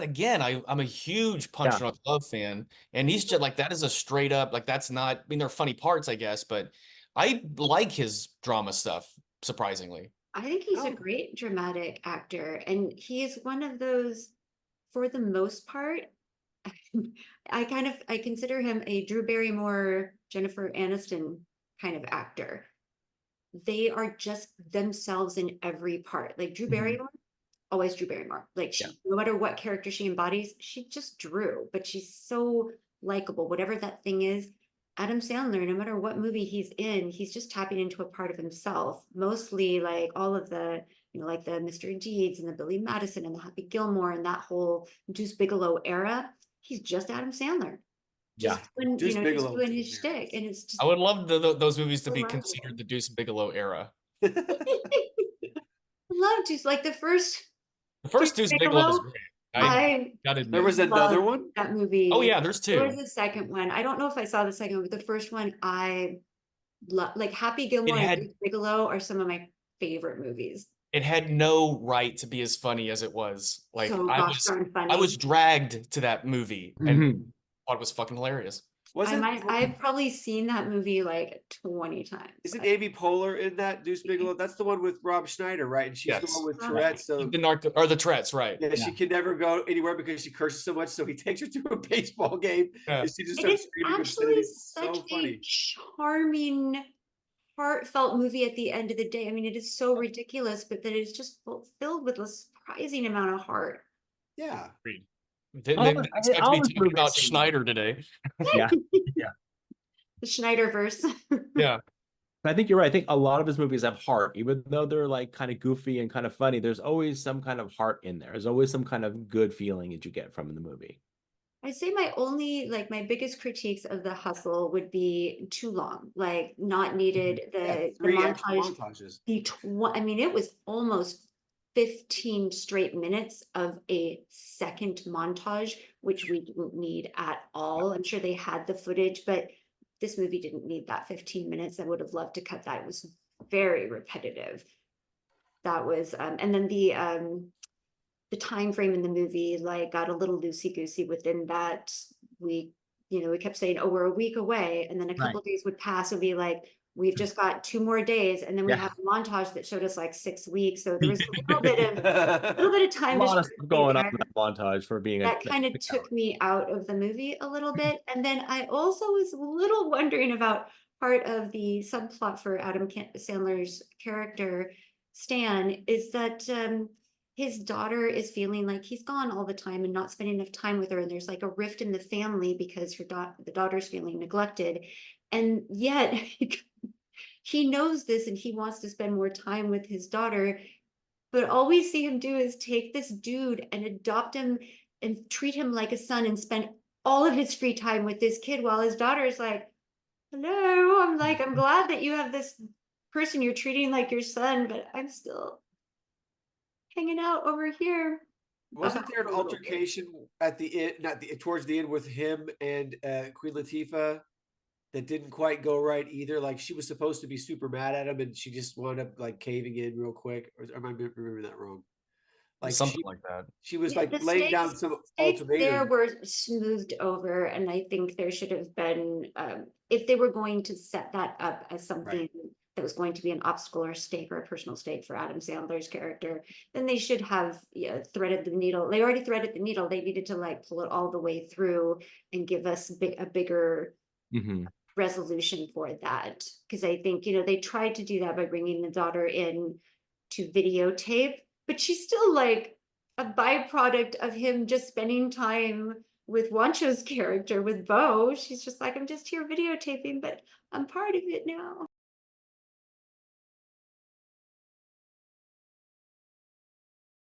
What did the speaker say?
that again. I'm a huge Punch Yeah. Drunk Love fan, and he's just like that is a straight up like that's not. I mean, there are funny parts, I guess, but I like his drama stuff surprisingly. I think he's a Oh, great dramatic actor, and he's one of those, for the most part, I consider him a Drew Barrymore, Jennifer Aniston kind of actor. They are just themselves in every part. Like Drew mhm. Barrymore, always Drew Barrymore. Like Yeah. she, no matter what character she embodies, she just Drew, but she's so likable, whatever that thing is. Adam Sandler, no matter what movie he's in, he's just tapping into a part of himself. Mostly like all of the, like the Mr. Deeds and the Billy Madison and the Happy Gilmore and that whole Deuce Bigelow era. He's just Adam Sandler, Yeah. just doing, Deuce just Bigelow was doing his shtick. hilarious. And it's I just would love those movies to so be laughable. considered the Deuce Bigelow era. Love Deuce, like the first The Deuce first Deuce Bigelow is Bigelow. great. I I gotta There admit. was another love one? that Oh movie. yeah, there's There was two. a second one. I don't know if I saw the second one, but the first one I love. Like Happy It Gilmore and had Deuce Bigelow are some of my favorite movies. it had no right to be as funny as it was. Like So gosh darn I funny. was dragged to that movie and Mhm. thought it was fucking hilarious. I've probably seen that movie like 20 times. Isn't Amy Poehler in that Deuce Bigelow? That's the one with Rob Schneider, right? And she's the one Yes. with Rob Tourette's. So The narco or the Tourette's, right. yeah, Yeah. she can never go anywhere because she curses so much. So he takes her to a baseball game Yeah. and she just It starts is screaming actually obscenities. It's such so a funny. charming, heartfelt movie at the end of the day. I mean, it is so ridiculous, but that it's just filled with a surprising amount of heart. Yeah. Agreed. I Didn't expect to be almost talking movie about scene. Schneider today. Yeah. Yeah. The Schneiderverse. Yeah. But I think you're right. I think a lot of his movies have heart, even though they're like kind of goofy and kind of funny. There's always some kind of heart in there. There's always some kind of good feeling that you get from the movie. I'd say my biggest critiques of The Hustle would be too long, like not needed. Yeah. The 3 extra montage, montages. I mean, it was almost 15 straight minutes of a second montage, which we didn't need at all. I'm sure they had the footage, but this movie didn't need that 15 minutes. I would have loved to cut that. It was very repetitive. That was, and then the time frame in the movie like got a little loosey goosey within that week. We kept saying, oh, we're a week away, and then a Right. couple of days would pass and be like, we've just got 2 more days, and then we Yeah. have a montage that showed us like 6 weeks. So there was a little bit of A time lot of discrepancy stuff going on there in that montage for being that kind of took me out of the movie a little bit. And then I also was a little wondering about part of the subplot for Adam Sandler's character, Stan, is that his daughter is feeling like he's gone all the time and not spending enough time with her. And there's like a rift in the family because the daughter's feeling neglected. And yet he knows this and he wants to spend more time with his daughter, but all we see him do is take this dude and adopt him and treat him like a son and spend all of his free time with this kid while his daughter is like, hello, I'm glad that you have this person you're treating like your son, but I'm still hanging out over here. Wasn't there an altercation at the end, not towards the end, with him and Queen Latifah that didn't quite go right either? Like she was supposed to be super mad at him, and she just wound up like caving in real quick. Or am I remembering that wrong? Like Something like that. she was Yeah, like the laying down some stakes there ultimatum. were smoothed over, and I think there should have been, if they were going to set that up as something that was going to be an obstacle or stake or a personal stake for Adam Sandler's character, then they should have threaded the needle. They already threaded the needle. They needed to like pull it all the way through and give us a bigger Mhm. resolution for that. Because I think, they tried to do that by bringing the daughter in to videotape, but she's still like a byproduct of him just spending time with Wancho's character, with Bo. She's just like, I'm just here videotaping, but I'm part of it now.